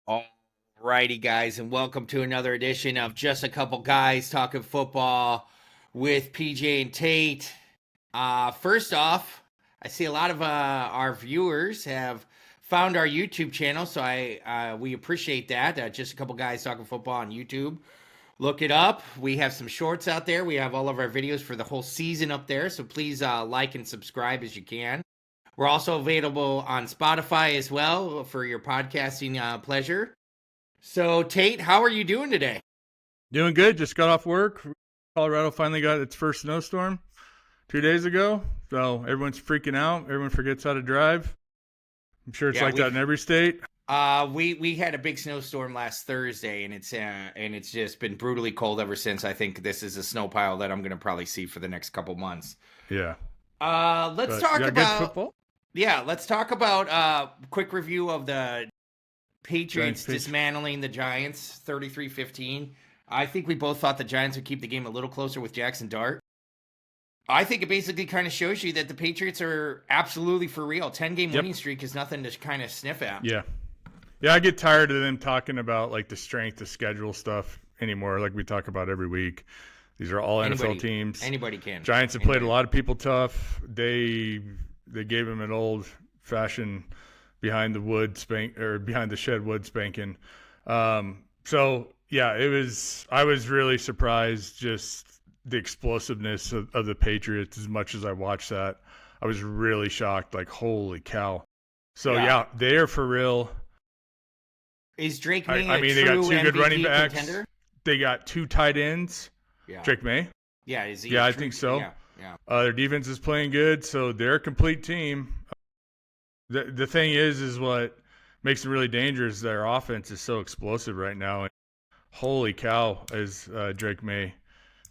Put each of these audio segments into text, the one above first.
All righty, guys, and welcome to another edition of Just a Couple Guys Talking Football with PJ and Tate. First off, I see a lot of our viewers have found our YouTube channel, so we appreciate that. Just a Couple Guys Talking Football on YouTube. Look it up. We have some shorts out there. We have all of our videos for the whole season up there, so please like and subscribe as you can. We're also available on Spotify as well for your podcasting pleasure. So, Tate, how are you doing today? Doing good. Just got off work. Colorado finally got its first snowstorm 2 days ago. So everyone's freaking out. Everyone forgets how to drive. I'm sure it's that in every state. We had a big snowstorm last Thursday, and it's just been brutally cold ever since. I think this is a snow pile that I'm going to probably see for the next couple months. Yeah. Let's talk about football. Yeah, let's talk about quick review of the Patriots dismantling the Giants 33-15. I think we both thought the Giants would keep the game a little closer with Jackson Dart. I think it basically kind of shows you that the Patriots are absolutely for real. 10-game winning streak is nothing to kind of sniff at. Yeah. Yeah, I get tired of them talking about like the strength of schedule stuff anymore, like we talk about every week. These are all NFL teams. Anybody can. Giants have played a lot of people tough. They gave him an old-fashioned behind the shed wood spanking. So yeah, I was really surprised just the explosiveness of the Patriots. As much as I watched that, I was really shocked. Like, holy cow! So yeah, they are for real. Is Drake May they got two good running backs. Contender? They got two tight ends. Yeah. Drake May. Yeah, is he? Yeah, I think so. Yeah. Their defense is playing good, so they're a complete team. The thing is what makes them really dangerous. Their offense is so explosive right now. And holy cow, is Drake May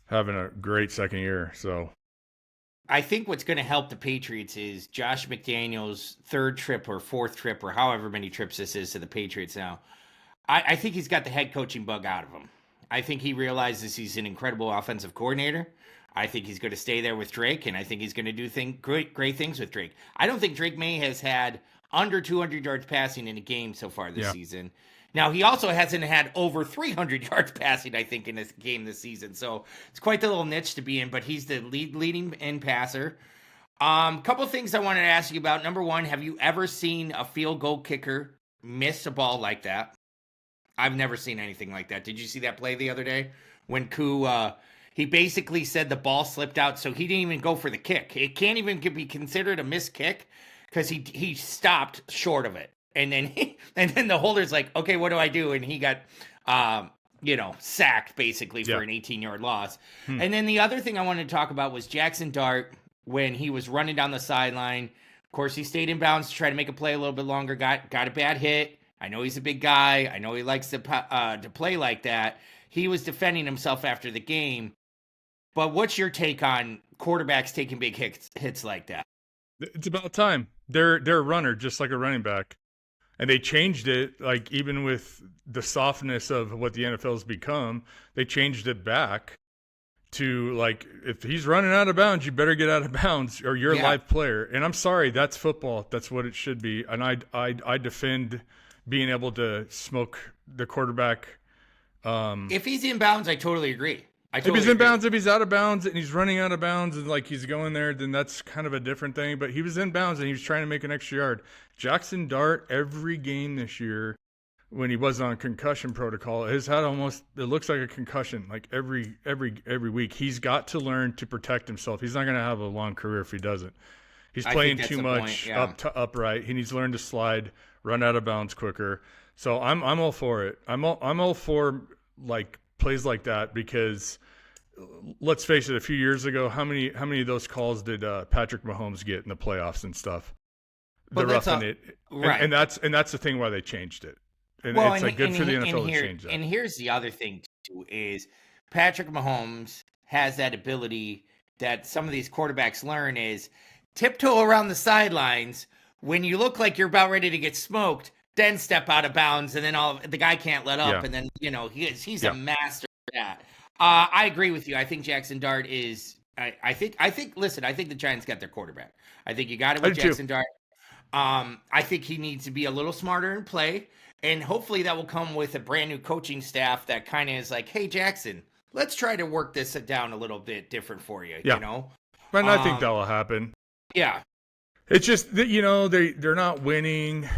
having a great second year. So I think what's going to help the Patriots is Josh McDaniels' third trip or fourth trip or however many trips this is to the Patriots now. I think he's got the head coaching bug out of him. I think he realizes he's an incredible offensive coordinator. I think he's going to stay there with Drake, and I think he's going to do great things with Drake. I don't think Drake May has had under 200 yards passing in a game so far this season. Now, he also hasn't had over 300 yards passing, I think, in this game this season. So it's quite the little niche to be in, but he's the leading in passer. Couple of things I wanted to ask you about. Number one, have you ever seen a field goal kicker miss a ball like that? I've never seen anything like that. Did you see that play the other day when he basically said the ball slipped out, so he didn't even go for the kick. It can't even be considered a missed kick because he stopped short of it. And then the holder's like, okay, what do I do? And he got, sacked basically for an 18-yard loss. And then the other thing I wanted to talk about was Jackson Dart when he was running down the sideline. Of course, he stayed in bounds to try to make a play a little bit longer. Got a bad hit. I know he's a big guy. I know he likes to play like that. He was defending himself after the game. But what's your take on quarterbacks taking big hits like that? It's about time. They're a runner, just like a running back. And they changed it, like even with the softness of what the NFL's become, they changed it back to like, if he's running out of bounds, you better get out of bounds or you're a live player. And I'm sorry, that's football. That's what it should be. And I defend being able to smoke the quarterback. If he's in bounds, I totally agree. If he's in bounds, if he's out of bounds and he's running out of bounds and like he's going there, then that's kind of a different thing. But he was in bounds and he was trying to make an extra yard. Jackson Dart, every game this year, when he was on concussion protocol, has had it looks like a concussion, like every week. He's got to learn to protect himself. He's not going to have a long career if he doesn't. He's playing too much upright. He needs to learn to slide, run out of bounds quicker. So I'm all for it. I'm all for like plays like that because let's face it, a few years ago, how many of those calls did Patrick Mahomes get in the playoffs and stuff? The roughing it, right? And that's the thing why they changed it. And it's good for the NFL to change that. And here's the other thing too is Patrick Mahomes has that ability that some of these quarterbacks learn is tiptoe around the sidelines when you look like you're about ready to get smoked. Then step out of bounds, and then the guy can't let up, and then he's a master at that. I agree with you. I think Jackson Dart is. I think. Listen, I think the Giants got their quarterback. I think you got it with Jackson Dart. I think he needs to be a little smarter in play, and hopefully that will come with a brand new coaching staff that kind of is like, hey, Jackson, let's try to work this down a little bit different for you, Yeah. you know? And I think that will happen. Yeah. It's just that, they're not winning.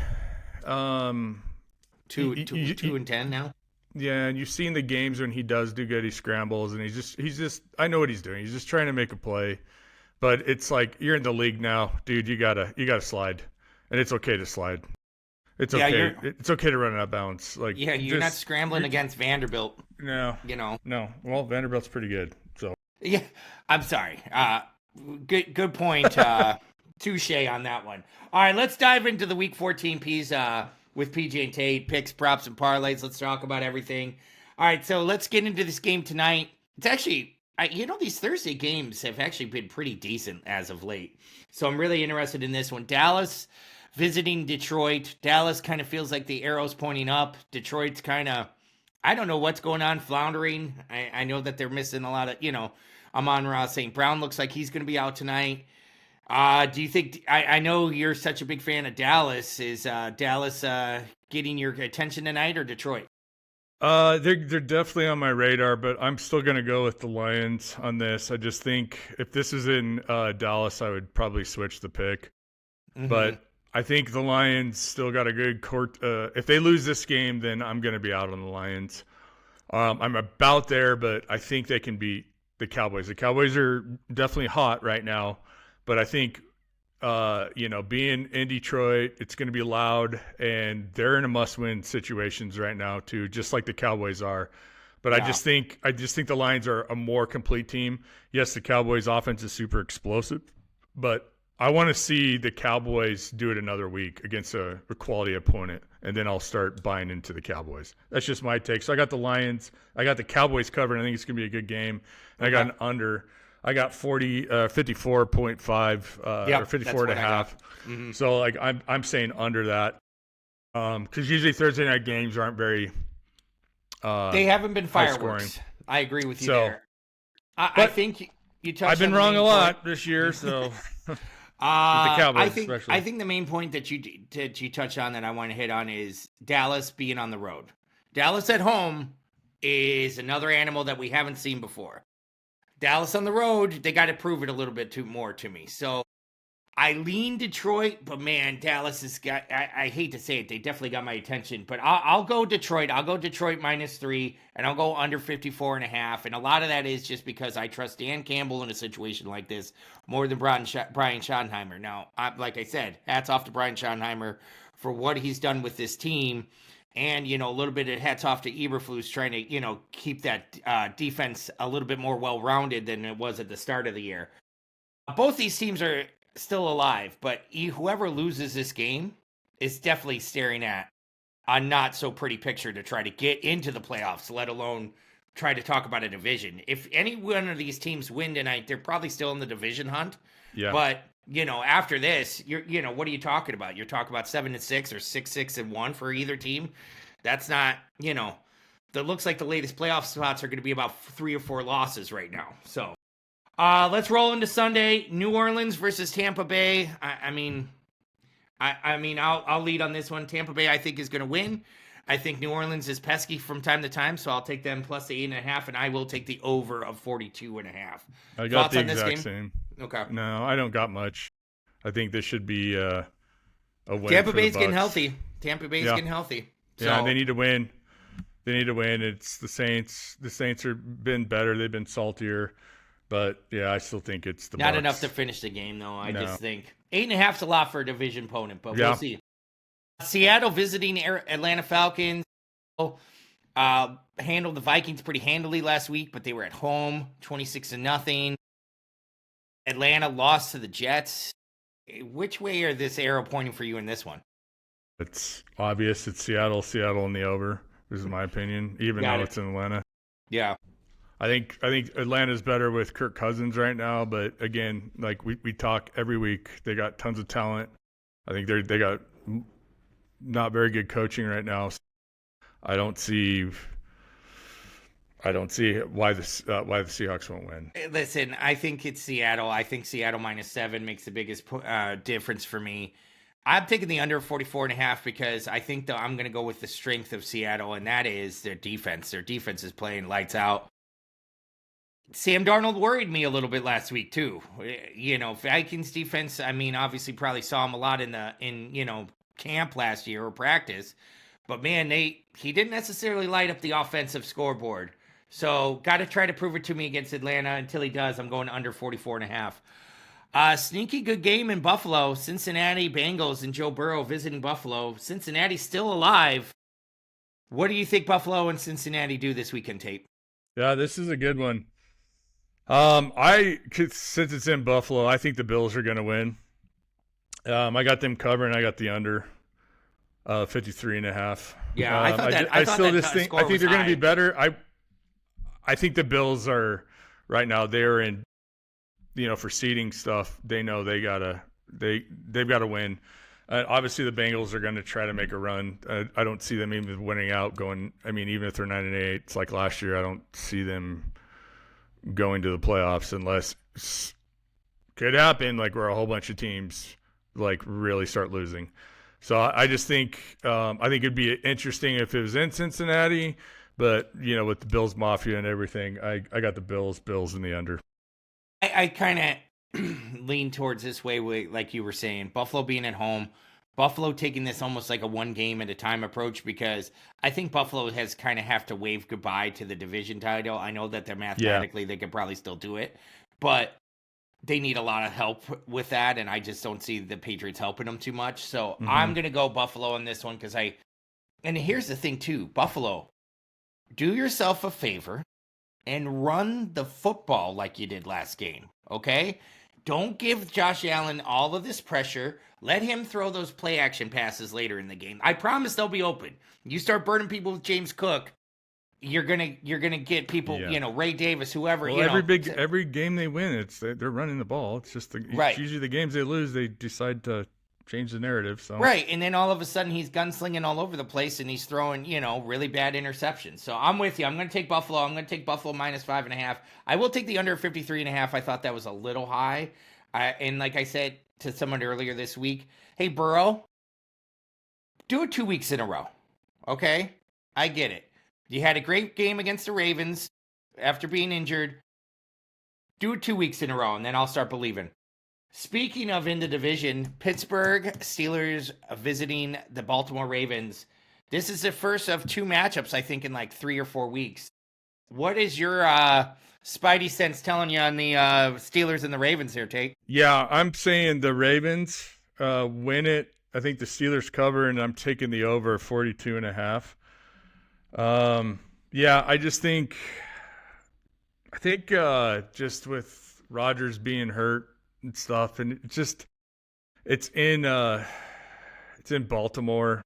2-10 now. Yeah, and you've seen the games when he does do good, he scrambles, and he's just I know what he's doing. He's just trying to make a play. But it's like, you're in the league now, dude, you gotta slide. And it's okay to slide. It's okay. Yeah, it's okay to run out of bounds. Like, yeah, you're not scrambling against Vanderbilt. No. You know. No. Well, Vanderbilt's pretty good. So Yeah. I'm sorry. Good point. Touche on that one. All right, let's dive into the Week 14 P's with PJ and Tate, picks, props, and parlays. Let's talk about everything. All right, so let's get into this game tonight. It's actually, these Thursday games have actually been pretty decent as of late. So I'm really interested in this one. Dallas visiting Detroit. Dallas kind of feels like the arrow's pointing up. Detroit's kind of, I don't know what's going on, floundering. I know that they're missing a lot of, Amon-Ra St. Brown looks like he's going to be out tonight. Do you think, I know you're such a big fan of Dallas. Is Dallas getting your attention tonight, or Detroit? They're definitely on my radar, but I'm still going to go with the Lions on this. I just think if this is in Dallas, I would probably switch the pick. Mm-hmm. But I think the Lions still got a good court. If they lose this game, then I'm going to be out on the Lions. I'm about there, but I think they can beat the Cowboys. The Cowboys are definitely hot right now, but I think, being in Detroit, it's going to be loud, and they're in a must-win situations right now too, just like the Cowboys are. But yeah. I just think the Lions are a more complete team. Yes, the Cowboys' offense is super explosive, but I want to see the Cowboys do it another week against a quality opponent, and then I'll start buying into the Cowboys. That's just my take. So I got the Lions. I got the Cowboys covered. I think it's going to be a good game. And I got an under. I got 54.5 or 54.5. Mm-hmm. So like I'm saying under that, because usually Thursday night games aren't very. They haven't been fireworks. I agree with you there. I think you touched. I've been wrong a lot this year, so. The Cowboys, I think the main point that you touched on that I want to hit on is Dallas being on the road. Dallas at home is another animal that we haven't seen before. Dallas on the road, they got to prove it a little bit more to me. So I lean Detroit, but man, Dallas has got, I hate to say it, they definitely got my attention, but I'll go Detroit. I'll go Detroit -3, and I'll go under 54.5. And a lot of that is just because I trust Dan Campbell in a situation like this more than Brian Schottenheimer. Now, like I said, hats off to Brian Schottenheimer for what he's done with this team. And, a little bit of hats off to Eberflus trying to, keep that defense a little bit more well-rounded than it was at the start of the year. Both these teams are still alive, but whoever loses this game is definitely staring at a not-so-pretty picture to try to get into the playoffs, let alone try to talk about a division. If any one of these teams win tonight, they're probably still in the division hunt. Yeah. But, after this, what are you talking about? You're talking about 7-6 or 6-6-1 for either team. That's not, that looks like the latest playoff spots are going to be about 3 or 4 losses right now. So let's roll into Sunday. New Orleans versus Tampa Bay. I'll lead on this one. Tampa Bay, I think, is going to win. I think New Orleans is pesky from time to time, so I'll take them plus the 8.5, and I will take the over of 42.5. I got the exact same. Okay. No, I don't got much. I think this should be a win. Tampa Bay's getting healthy. Getting healthy. So. Yeah, they need to win. It's the Saints. The Saints have been better. They've been saltier. But, yeah, I still think it's the Not Bucs. enough to finish the game, though. I just think 8.5's a lot for a division opponent, but we'll see. Seattle visiting Atlanta Falcons. Handled the Vikings pretty handily last week, but they were at home, 26-0. Atlanta lost to the Jets. Which way are this arrow pointing for you in this one? It's obvious. It's Seattle in the over. This is my opinion, even though it's in Atlanta. Yeah. I think Atlanta's better with Kirk Cousins right now, but again, like we talk every week, they got tons of talent. I think they got not very good coaching right now. So I don't see why the Seahawks won't win. Listen, I think it's Seattle. I think Seattle -7 makes the biggest difference for me. I'm taking the under 44.5 because I think that I'm going to go with the strength of Seattle, and that is their defense. Their defense is playing lights out. Sam Darnold worried me a little bit last week too. Vikings defense, I mean, obviously probably saw him a lot in camp last year or practice. But man, he didn't necessarily light up the offensive scoreboard. So got to try to prove it to me against Atlanta. Until he does, I'm going under 44.5. Sneaky good game in Buffalo. Cincinnati Bengals and Joe Burrow visiting Buffalo. Cincinnati's still alive. What do you think Buffalo and Cincinnati do this weekend, Tate? Yeah, this is a good one. Since it's in Buffalo, I think the Bills are going to win. I got them covering. I got the under 53.5. Yeah, I thought that. I think they're going to be better. I think the Bills are right now. They're in, for seeding stuff. They know they've got to win. Obviously, the Bengals are going to try to make a run. I don't see them even winning out. Even if they're 9-8, it's like last year. I don't see them going to the playoffs unless could happen like where a whole bunch of teams like really start losing. So I just think it'd be interesting if it was in Cincinnati, but with the Bills Mafia and everything, I got the Bills in the under. I kind of lean towards this way, like you were saying, Buffalo being at home, Buffalo taking this almost like a one game at a time approach, because I think Buffalo has kind of have to wave goodbye to the division title. I know that they're mathematically, they could probably still do it, but they need a lot of help with that. And I just don't see the Patriots helping them too much. So I'm going to go Buffalo on this one. And here's the thing too, Buffalo, do yourself a favor and run the football like you did last game. Okay. Don't give Josh Allen all of this pressure. Let him throw those play action passes later in the game. I promise they'll be open. You start burning people with James Cook, you're gonna get people, Ray Davis, whoever. Well, every game they win, they're running the ball. It's just it's usually the games they lose, they decide to change the narrative. So right, and then all of a sudden he's gunslinging all over the place and he's throwing really bad interceptions. So I'm with you. I'm going to take Buffalo. I'm going to take Buffalo minus 5.5. I will take the under 53.5. I thought that was a little high. And like I said to someone earlier this week, hey Burrow, do it 2 weeks in a row. Okay, I get it. You had a great game against the Ravens after being injured. Do it 2 weeks in a row, and then I'll start believing. Speaking of in the division, Pittsburgh Steelers visiting the Baltimore Ravens. This is the first of two matchups, I think, in like 3 or 4 weeks. What is your spidey sense telling you on the Steelers and the Ravens here, Tate? Yeah, I'm saying the Ravens win it. I think the Steelers cover, and I'm taking the over 42.5. Yeah, I think just with Rodgers being hurt and stuff, and it's in Baltimore.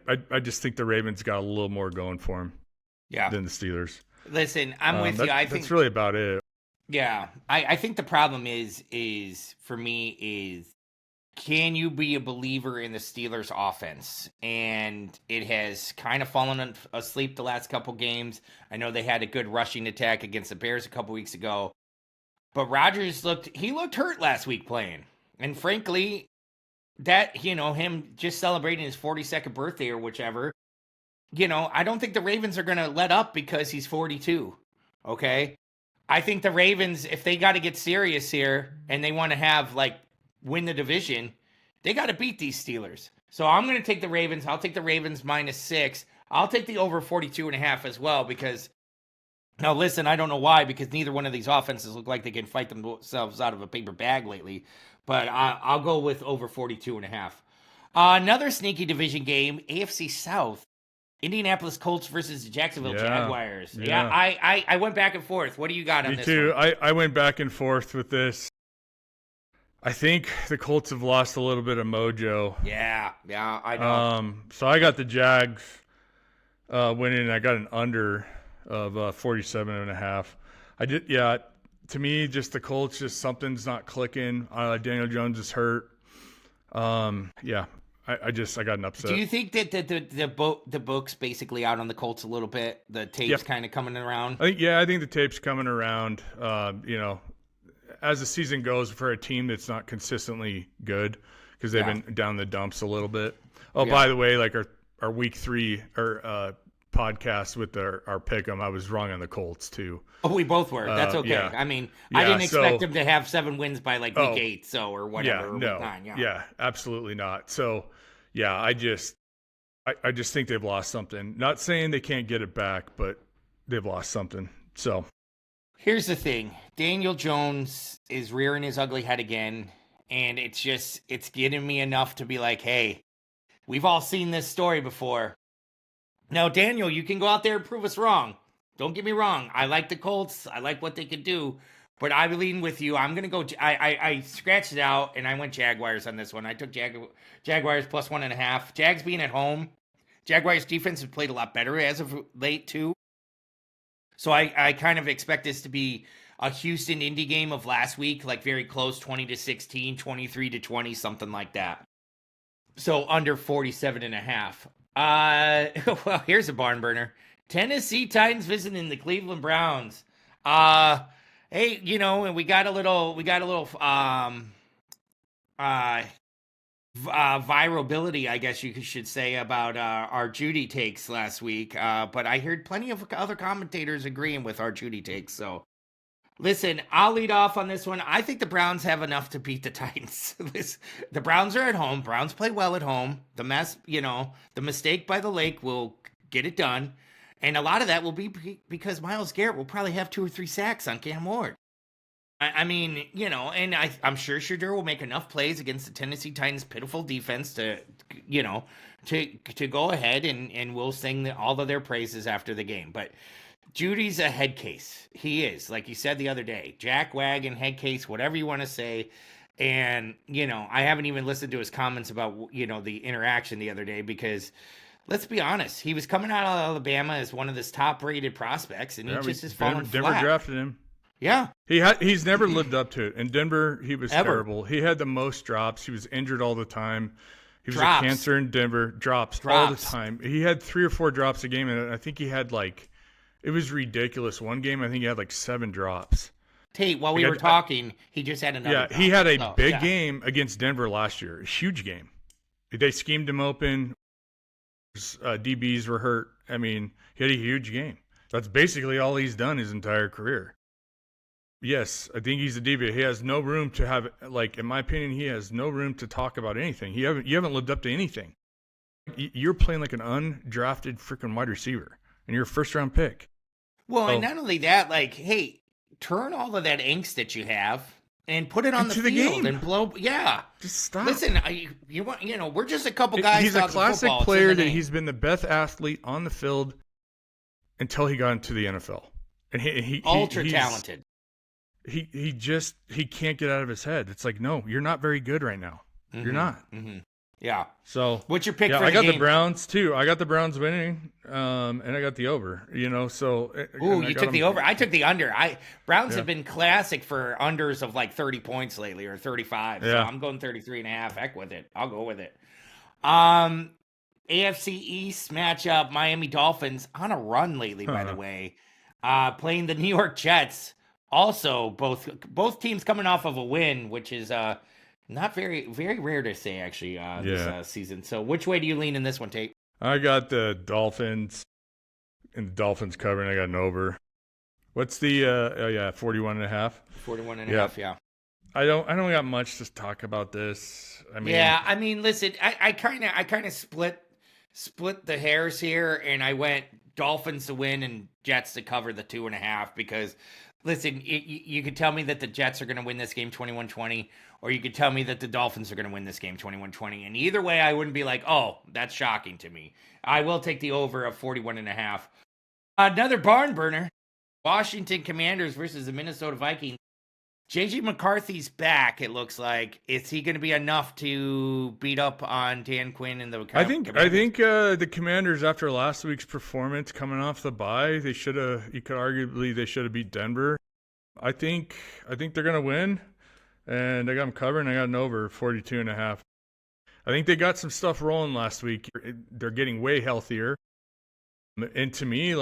I just think the Ravens got a little more going for them, than the Steelers. Listen, I'm with you. I think that's really about it. Yeah, I think the problem is for me is, can you be a believer in the Steelers offense? And it has kind of fallen asleep the last couple games. I know they had a good rushing attack against the Bears a couple weeks ago, but Rodgers looked hurt last week playing. And frankly, that, him just celebrating his 42nd birthday or whichever, I don't think the Ravens are going to let up because he's 42. Okay. I think the Ravens, if they got to get serious here and they want to win the division, they got to beat these Steelers. So I'm going to take the Ravens. I'll take the Ravens -6. I'll take the over 42.5 as well, because now listen, I don't know why, because neither one of these offenses look like they can fight themselves out of a paper bag lately, but I'll go with over 42.5. Another sneaky division game, AFC South, Indianapolis Colts versus the Jacksonville Jaguars. Yeah, I went back and forth. What do you got on this? Me too. I went back and forth with this. I think the Colts have lost a little bit of mojo. Yeah, I know. So I got the Jags winning. I got an under of 47.5. I did. Yeah, to me, just the Colts, just something's not clicking. Daniel Jones is hurt. Yeah, I got an upset. Do you think that the book's basically out on the Colts a little bit? The tape's kind of coming around. I think the tape's coming around. As the season goes, for a team that's not consistently good, because they've been down the dumps a little bit. Oh, by the way, like our week 3 podcast with our pick 'em, I was wrong on the Colts too. Oh, we both were. That's okay. Yeah. I mean, I didn't expect them to have 7 wins by like week 8, or whatever. Yeah, or no, week 9, yeah, absolutely not. So, yeah, I just think they've lost something. Not saying they can't get it back, but they've lost something. So, here's the thing: Daniel Jones is rearing his ugly head again, and it's getting me enough to be like, hey, we've all seen this story before. Now, Daniel, you can go out there and prove us wrong. Don't get me wrong. I like the Colts. I like what they could do. But I lean with you. I'm going to go. I scratched it out, and I went Jaguars on this one. I took Jaguars plus 1.5. Jags being at home. Jaguars defense has played a lot better as of late, too. So I kind of expect this to be a Houston-Indy game of last week, like very close, 20-16, 23-20, something like that. So under 47.5. Well, here's a barn burner. Tennessee Titans visiting the Cleveland Browns. Hey, and we got a little virality, I guess you should say, about our Judy takes last week. But I heard plenty of other commentators agreeing with our Judy takes. So, listen, I'll lead off on this one. I think the Browns have enough to beat the Titans. The Browns are at home. Browns play well at home. The mistake by the lake will get it done. And a lot of that will be because Myles Garrett will probably have 2 or 3 sacks on Cam Ward. I mean, and I'm sure Shadur will make enough plays against the Tennessee Titans' pitiful defense to go ahead and we'll sing all of their praises after the game. But Judy's a head case. He is, like you said the other day, jack wagon, head case, whatever you want to say. And, I haven't even listened to his comments about, the interaction the other day because let's be honest, he was coming out of Alabama as one of his top-rated prospects, and he just has fallen flat. Denver drafted him. Yeah. He's never lived up to it. In Denver, he was terrible. He had the most drops. He was injured all the time. He was a cancer in Denver. Drops all the time. He had 3 or 4 drops a game, and I think he had it was ridiculous. One game, I think he had 7 drops. Tate, while we were talking, he just had another drop. He had a big game against Denver last year. A huge game. They schemed him open. DBs were hurt. I mean, he had a huge game. That's basically all he's done his entire career. Yes, I think he's a DB. He has no room to have, in my opinion, he has no room to talk about anything. You haven't lived up to anything. You're playing like an undrafted freaking wide receiver, and you're a first-round pick. Well, and not only that, hey, turn all of that angst that you have and put it on the field and blow. Yeah, just stop. Listen, we're just a couple guys. He's a classic player that he's been the best athlete on the field until he got into the NFL, and he's ultra talented. He can't get out of his head. It's no, you're not very good right now. Mm-hmm. You're not. Mm-hmm. Yeah. So what's your pick for the game? I got game? the Browns too. I got the Browns winning, and I got the over. So you took the over. I took the under. Browns have been classic for unders of 30 points lately or 35. So I'm going 33.5. Heck with it. I'll go with it. AFC East matchup: Miami Dolphins on a run lately. By the way, playing the New York Jets. Also, both teams coming off of a win, which is not very, very rare to say, actually, this season. So which way do you lean in this one, Tate? I got the Dolphins, and the Dolphins covering. I got an over. What's the 41.5? 41.5, yeah. I don't got much to talk about this. Listen, I kind of split the hairs here, and I went Dolphins to win and Jets to cover the 2.5 because listen, you could tell me that the Jets are going to win this game 21-20, or you could tell me that the Dolphins are going to win this game 21-20. And either way, I wouldn't be like, oh, that's shocking to me. I will take the over of 41.5. Another barn burner, Washington Commanders versus the Minnesota Vikings. J.J. McCarthy's back, it looks like. Is he going to be enough to beat up on Dan Quinn and the Commanders? I think the Commanders, after last week's performance coming off the bye, they should have beat Denver. I think they're going to win, and I got them covering. I got an over 42.5. I think they got some stuff rolling last week. They're getting way healthier. And to me,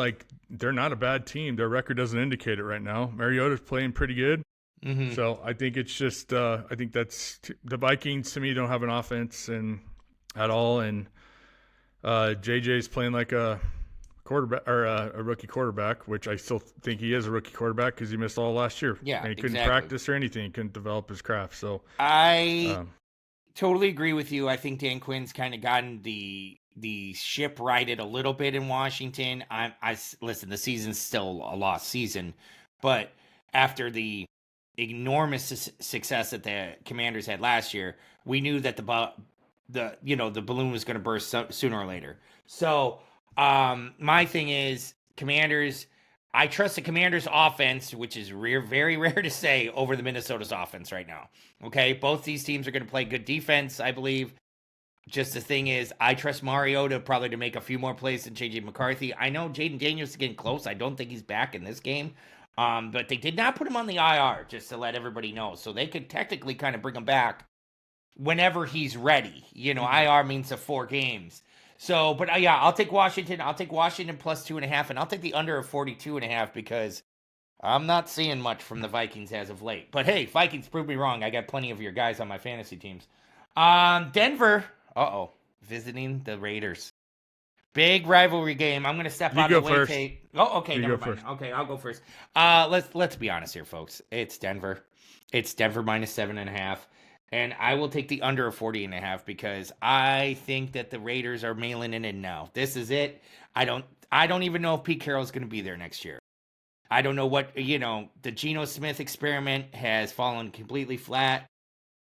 they're not a bad team. Their record doesn't indicate it right now. Mariota's playing pretty good. Mm-hmm. So I think it's just I think that's the Vikings to me don't have an offense and at all, and JJ's playing like a quarterback or a rookie quarterback, which I still think he is a rookie quarterback because he missed all last year. Yeah, and he couldn't exactly. practice or anything. He couldn't develop his craft. So I totally agree with you. I think Dan Quinn's kind of gotten the ship righted a little bit in Washington. I listen. The season's still a lost season, but after the enormous success that the Commanders had last year, we knew that the balloon was going to burst sooner or later. So my thing is Commanders. I trust the Commanders' offense, which is very rare to say, over the Minnesota's offense right now. Okay, both these teams are going to play good defense, I believe. Just the thing is, I trust Mariota probably to make a few more plays than J.J. McCarthy. I know Jaden Daniels is getting close. I don't think he's back in this game. But they did not put him on the IR, just to let everybody know. So they could technically kind of bring him back whenever he's ready. IR means 4 games. So, but yeah, I'll take Washington. I'll take Washington plus 2.5, and I'll take the under of 42.5 because I'm not seeing much from the Vikings as of late. But hey, Vikings, prove me wrong. I got plenty of your guys on my fantasy teams. Denver, visiting the Raiders. Big rivalry game. I'm going to step out of the way, Tate. Oh, okay, never mind. Okay, I'll go first. Let's be honest here, folks. It's Denver. It's Denver minus 7.5. And I will take the under of 40.5 because I think that the Raiders are mailing it in now. This is it. I don't even know if Pete Carroll's going to be there next year. I don't know what, the Geno Smith experiment has fallen completely flat.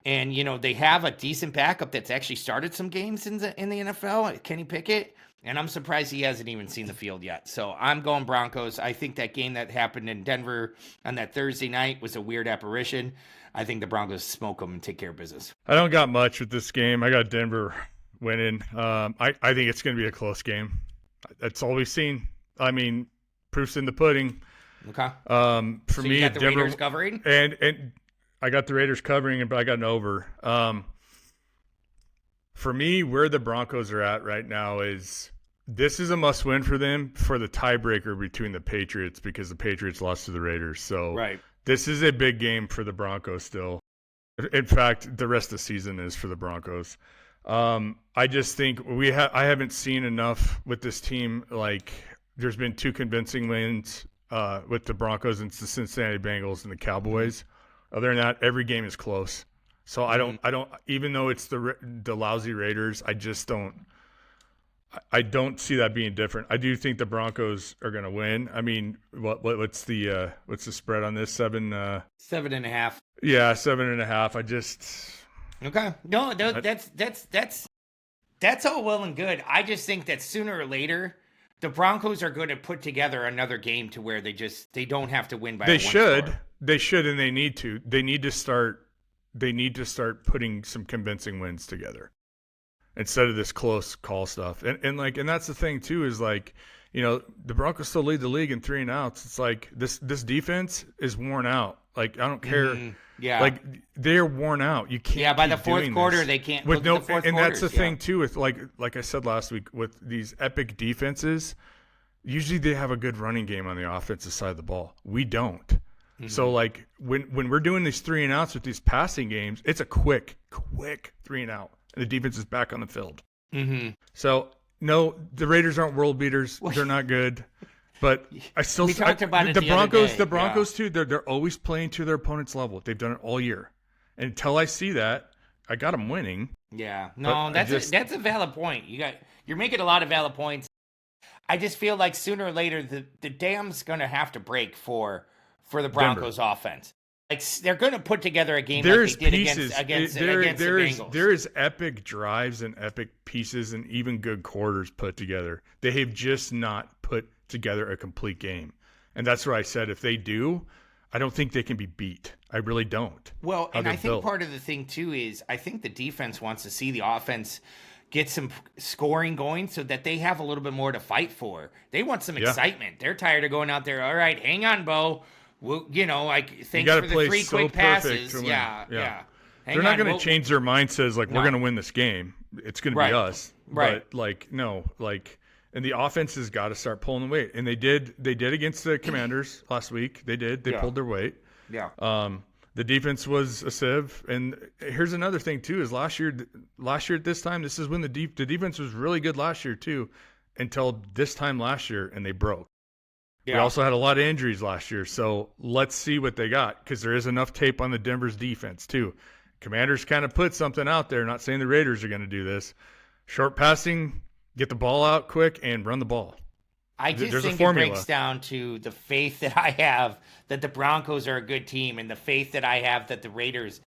And, they have a decent backup that's actually started some games in the NFL, Kenny Pickett. And I'm surprised he hasn't even seen the field yet. So I'm going Broncos. I think that game that happened in Denver on that Thursday night was a weird apparition. I think the Broncos smoke them and take care of business. I don't got much with this game. I got Denver winning. I think it's going to be a close game. That's all we've seen. I mean, proof's in the pudding. Okay. For me, you got the Denver Raiders covering? And I got the Raiders covering, but I got an over. For me, where the Broncos are at right now is this is a must-win for them for the tiebreaker between the Patriots because the Patriots lost to the Raiders. So right. This is a big game for the Broncos still. In fact, the rest of the season is for the Broncos. I just think I haven't seen enough with this team. Like, there's been 2 convincing wins with the Broncos and the Cincinnati Bengals and the Cowboys. Other than that, every game is close. So I don't. Even though it's the lousy Raiders, I don't see that being different. I do think the Broncos are going to win. I mean, what's the spread on this? 7.5. Yeah, 7.5. I just okay. No, that's all well and good. I just think that sooner or later, the Broncos are going to put together another game to where they don't have to win by. They should, and they need to. They need to start putting some convincing wins together instead of this close call stuff. And that's the thing too is like, the Broncos still lead the league in 3 and outs. It's like this defense is worn out. Like, I don't care. Mm-hmm. Yeah. Like, they're worn out. You can't. Yeah. By the fourth quarter, they can't. With no, and that's the thing too with like I said last week with these epic defenses. Usually they have a good running game on the offensive side of the ball. We don't. Mm-hmm. So like when we're doing these 3 and outs with these passing games, it's a quick 3 and out. And the defense is back on the field. Mm-hmm. So, no, the Raiders aren't world beaters. They're not good. But I still we talked about it the Broncos. The Broncos too. They're always playing to their opponent's level. They've done it all year. And until I see that, I got them winning. Yeah, no, that's a valid point. You're making a lot of valid points. I just feel like sooner or later the dam's gonna have to break for the Broncos offense. Like, they're going to put together a game there's like they did pieces. against the Bengals. There is epic drives and epic pieces and even good quarters put together. They have just not put together a complete game. And that's where I said if they do, I don't think they can be beat. I really don't. Well, and I think part of the thing, too, is I think the defense wants to see the offense get some scoring going so that they have a little bit more to fight for. They want some excitement. They're tired of going out there, all right, hang on, Bo. Well, thanks for the 3 quick passes. Yeah. They're not going to change their mindsets like we're going to win this game. It's going to be us. Right. But and the offense has got to start pulling the weight. And they did against the Commanders last week. They did. They pulled their weight. Yeah. The defense was a sieve, and here's another thing too: is last year at this time, this is when the defense was really good last year too, until this time last year, and they broke. Yeah. We also had a lot of injuries last year, so let's see what they got, because there is enough tape on the Denver's defense too. Commanders kind of put something out there. Not saying the Raiders are going to do this. Short passing, get the ball out quick, and run the ball. I just think it breaks down to the faith that I have that the Broncos are a good team, and the faith that I have that the Raiders,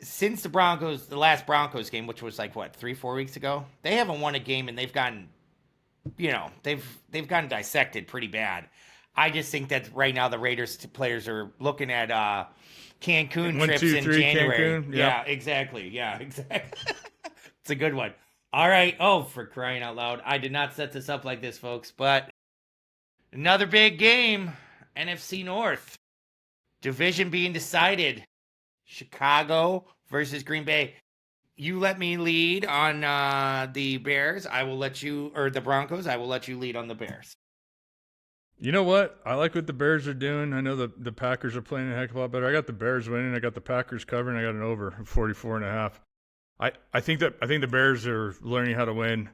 since the last Broncos game, which was like, 3-4 weeks ago, they haven't won a game, and they've gotten, they've gotten dissected pretty bad. I just think that right now the Raiders players are looking at Cancun trips in January. Cancun. Yep. Yeah, exactly. It's a good one. All right. Oh, for crying out loud. I did not set this up like this, folks, but another big game. NFC North. Division being decided. Chicago versus Green Bay. You let me lead on the Bears. I will let you, or the Broncos. I will let you lead on the Bears. You know what? I like what the Bears are doing. I know the Packers are playing a heck of a lot better. I got the Bears winning. I got the Packers covering. I got an over 44.5. I think the Bears are learning how to win.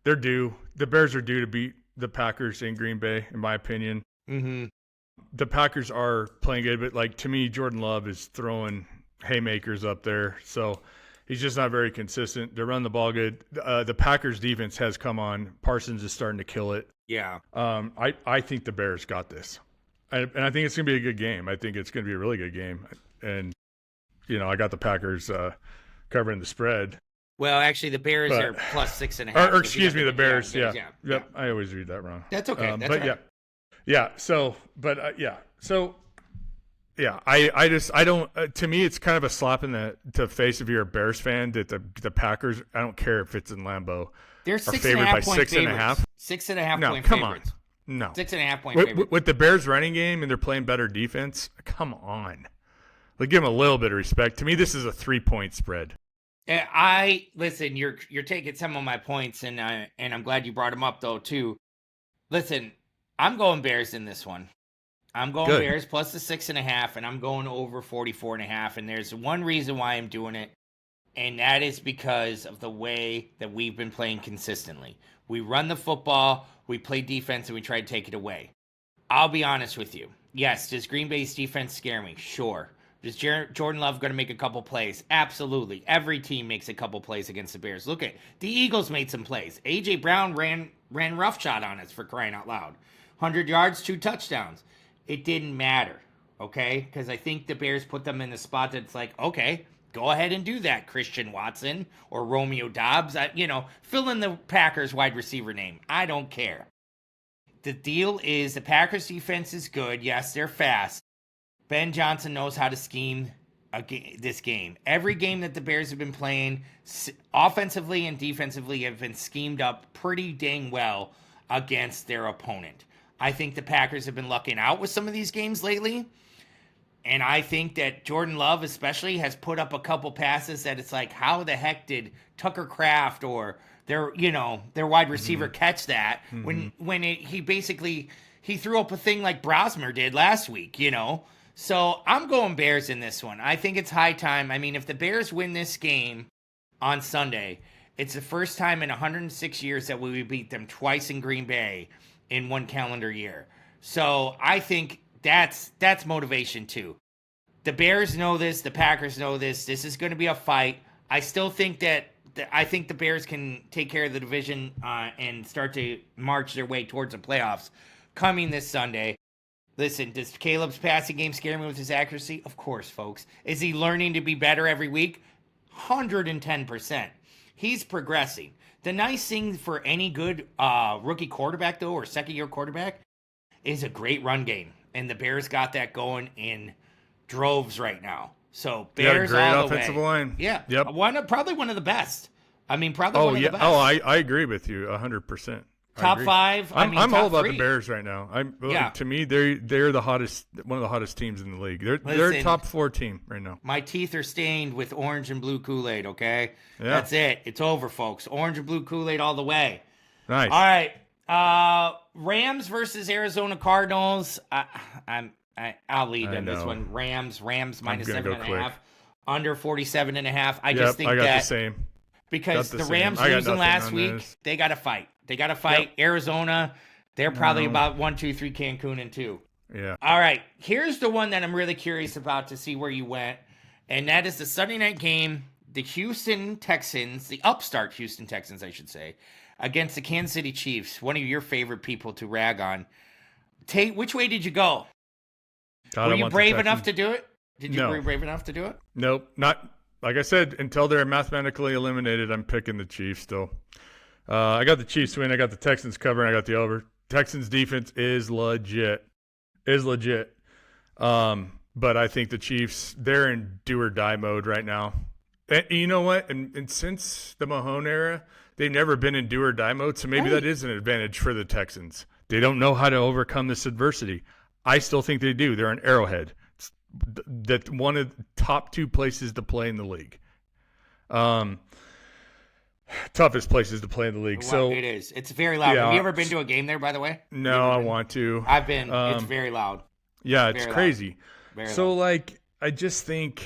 They're due. The Bears are due to beat the Packers in Green Bay, in my opinion. Mm-hmm. The Packers are playing good, but to me, Jordan Love is throwing haymakers up there. So he's just not very consistent. They're running the ball good. The Packers defense has come on. Parsons is starting to kill it. Yeah. I think the Bears got this. And I think it's going to be a good game. I think it's going to be a really good game. And, I got the Packers covering the spread. Well, actually, the Bears are plus 6.5. Or excuse me, the Bears. Yeah. Yep. I always read that wrong. That's okay. That's but right. Yeah. So, but yeah. So, yeah. I don't. To me, it's kind of a slap in the face if you're a Bears fan that the Packers. I don't care if it's in Lambeau. They're 6.5 point 6.5. 6.5 point come favorites. On. No. 6.5 point favorites. With the Bears running game and they're playing better defense, come on. Give them a little bit of respect. To me, this is a 3-point spread. Listen, you're taking some of my points, and I'm glad you brought them up, though, too. Listen, I'm going Bears in this one. I'm going Good. Bears plus the 6.5, and I'm going over 44.5, and there's one reason why I'm doing it, and that is because of the way that we've been playing consistently. We run the football, we play defense, and we try to take it away. I'll be honest with you. Yes, does Green Bay's defense scare me? Sure. Is Jordan Love going to make a couple plays? Absolutely. Every team makes a couple plays against the Bears. Look at the Eagles made some plays. A.J. Brown ran roughshod on us, for crying out loud. 100 yards, 2 touchdowns. It didn't matter, okay? Because I think the Bears put them in the spot that's like, okay, go ahead and do that, Christian Watson or Romeo Doubs. Fill in the Packers wide receiver name. I don't care. The deal is the Packers defense is good. Yes, they're fast. Ben Johnson knows how to scheme this game. Every game that the Bears have been playing, offensively and defensively, have been schemed up pretty dang well against their opponent. I think the Packers have been lucking out with some of these games lately. And I think that Jordan Love especially has put up a couple passes that it's like, how the heck did Tucker Kraft or their wide receiver catch that when he threw up a thing like Brosmer did last week, So I'm going Bears in this one. I think it's high time. I mean, if the Bears win this game on Sunday, it's the first time in 106 years that we beat them twice in Green Bay in one calendar year. So I think that's motivation too. The Bears know this. The Packers know this. This is going to be a fight. I still think I think the Bears can take care of the division and start to march their way towards the playoffs coming this Sunday. Listen, does Caleb's passing game scare me with his accuracy? Of course, folks. Is he learning to be better every week? 110%. He's progressing. The nice thing for any good rookie quarterback, though, or second-year quarterback, is a great run game. And the Bears got that going in droves right now. So Bears all the way. Offensive line. Yeah. Yep. Probably one of the best. I mean, probably one of the best. Oh, I agree with you 100%. Top 5. I'm top all about 3. the Bears right now. To me, they're the hottest, one of the hottest teams in the league. They're a top 4 team right now. My teeth are stained with orange and blue Kool-Aid. Okay, yeah. That's it. It's over, folks. Orange and blue Kool-Aid all the way. Nice. All right. Rams versus Arizona Cardinals. I'll lead I on this know. one. Rams I'm minus gonna go 7.5, under 47.5. I Yep, just think I got that the same. because Got the the same. Rams I got losing nothing last on week, this. they got to fight. They got to fight. Arizona, they're probably No. about 1, 2, 3 Cancun and 2. Yeah. All right, here's the one that I'm really curious about to see where you went, and that is the Sunday night game, the Houston Texans, the upstart Houston Texans, I should say, against the Kansas City Chiefs, one of your favorite people to rag on. Tate, which way did you go? God, Were I you want the brave enough Texans. to do it? Did you No. were you brave enough to do it? Nope. Not like I said, until they're mathematically eliminated, I'm picking the Chiefs still. I got the Chiefs win. I got the Texans covering. I got the over. Texans defense is legit. But I think the Chiefs, they're in do or die mode right now. And you know what? And since the Mahone era, they've never been in do or die mode. So maybe that is an advantage for the Texans. They don't know how to overcome this adversity. I still think they do. They're an Arrowhead. That's one of the top 2 places to play in the league. Toughest places to play in the league. Well, so it is. It's very loud. Yeah. Have you ever been to a game there, by the way? No, I want to. I've been. It's very loud. Yeah, it's Very crazy. Very So loud. like, I just think,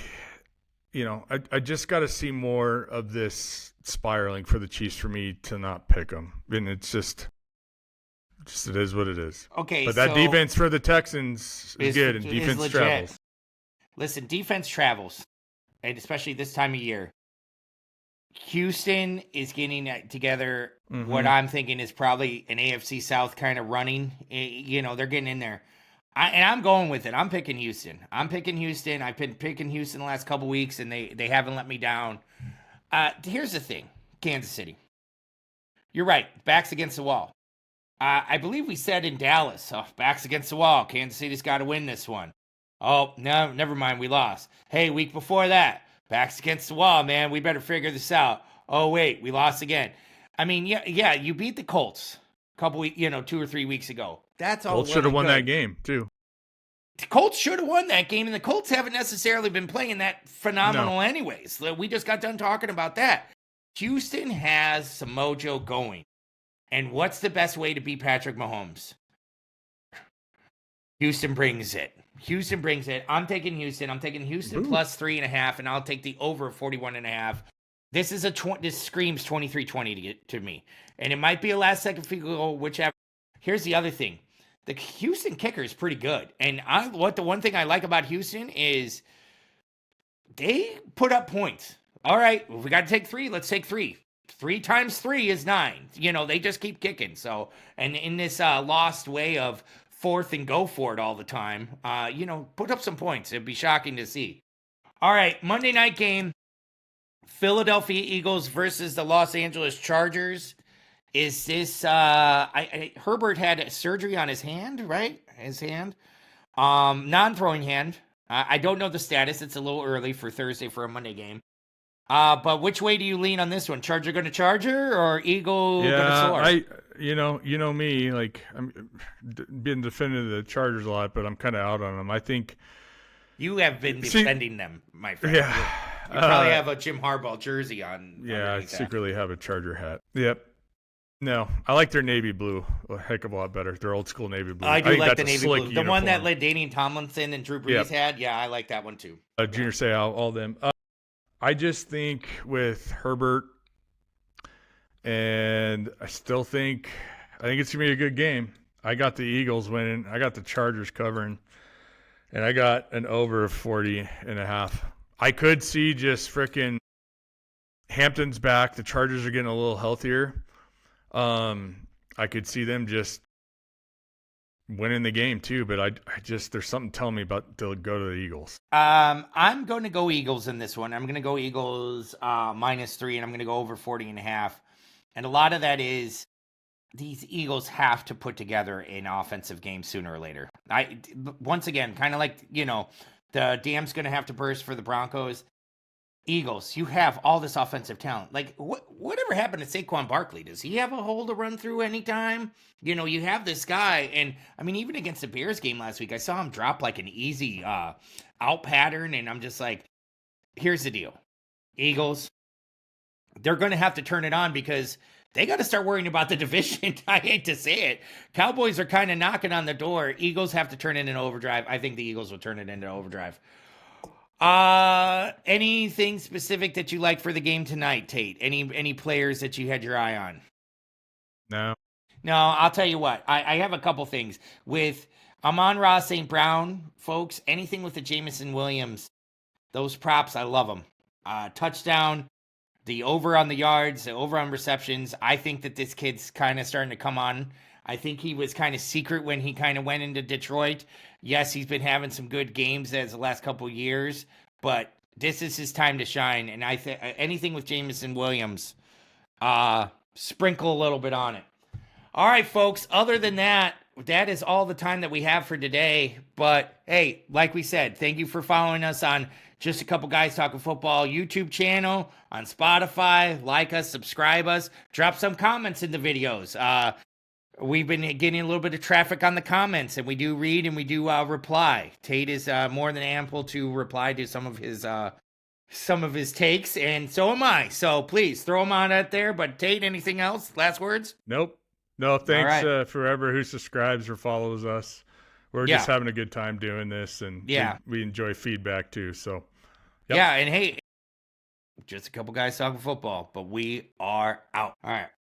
I just got to see more of this spiraling for the Chiefs for me to not pick them. And it's just it is what it is. Okay, But that so defense for the Texans is good, and is defense legit. travels. Listen, defense travels, and especially this time of year. Houston is getting together what I'm thinking is probably an AFC South kind of running. They're getting in there. And I'm going with it. I'm picking Houston. I've been picking Houston the last couple weeks, and they haven't let me down. Here's the thing, Kansas City. You're right. Backs against the wall. I believe we said in Dallas, backs against the wall. Kansas City's got to win this one. Oh, no, never mind. We lost. Hey, week before that, backs against the wall, man. We better figure this out. Oh, wait, we lost again. I mean, yeah, you beat the Colts a couple weeks, 2 or 3 weeks ago. That's all. Colts should have won that game, too. The Colts should have won that game, and the Colts haven't necessarily been playing that phenomenal anyways. We just got done talking about that. Houston has some mojo going. And what's the best way to beat Patrick Mahomes? Houston brings it. I'm taking Houston. I'm taking Houston plus 3.5, and I'll take the over 41.5. This is this screams 23-20 to me. And it might be a last-second field goal, whichever. Here's the other thing. The Houston kicker is pretty good. And the one thing I like about Houston is they put up points. All right, if we got to take 3, let's take 3. 3 times 3 is 9. They just keep kicking. So, and in this lost way of fourth and go for it all the time, put up some points. It'd be shocking to see. All right, Monday night game, Philadelphia Eagles versus the Los Angeles Chargers. Is this, Herbert had surgery on his hand, right? His hand. Non-throwing hand. I don't know the status. It's a little early for Thursday for a Monday game. But which way do you lean on this one? Charger going to Charger or Eagle going to soar? You know me, like I'm been defending the Chargers a lot, but I'm kind of out on them. I think you have been defending them, my friend. Yeah, you probably have a Jim Harbaugh jersey on. Yeah, I secretly have a Charger hat. Yep. No, I like their navy blue a heck of a lot better. Their old school navy blue. I do like the navy blue. Uniform. The one that Ladainian Tomlinson and Drew Brees had. Yeah, I like that one too. Junior Seau, all them. I just think with Herbert, and I think it's going to be a good game. I got the Eagles winning. I got the Chargers covering, and I got an over of 40.5. I could see just freaking Hampton's back. The Chargers are getting a little healthier. I could see them just winning the game too, but I just there's something telling me about to go to the Eagles. I'm going to go Eagles in this one. I'm going to go Eagles -3, and I'm going to go over 40.5. And a lot of that is these Eagles have to put together an offensive game sooner or later. Once again, kind of like, the dam's going to have to burst for the Broncos. Eagles, you have all this offensive talent. Like, whatever happened to Saquon Barkley? Does he have a hole to run through anytime? You have this guy, and I mean, even against the Bears game last week, I saw him drop like an easy out pattern, and I'm just like, here's the deal. Eagles, they're going to have to turn it on because they got to start worrying about the division. I hate to say it. Cowboys are kind of knocking on the door. Eagles have to turn it into overdrive. I think the Eagles will turn it into overdrive. Anything specific that you like for the game tonight, Tate? Any players that you had your eye on? No. No, I'll tell you what. I have a couple things with Amon-Ra St. Brown, folks. Anything with the Jameson Williams, those props, I love them. Touchdown, the over on the yards, the over on receptions. I think that this kid's kind of starting to come on. I think he was kind of secret when he kind of went into Detroit. Yes, he's been having some good games as the last couple years, but this is his time to shine. And I think anything with Jameson Williams, sprinkle a little bit on it. All right, folks. Other than that, that is all the time that we have for today. But hey, like we said, thank you for following us on Just a Couple Guys Talking Football YouTube channel, on Spotify. Like us, subscribe us, drop some comments in the videos. We've been getting a little bit of traffic on the comments, and we do read and we do reply. Tate is more than ample to reply to some of his takes, and so am I. So please throw them out there. But Tate, anything else? Last words? Nope. No, thanks right. for whoever who subscribes or follows us. We're just having a good time doing this, and we enjoy feedback too. So, yeah, and hey, Just a Couple Guys Talking Football, but we are out. All right.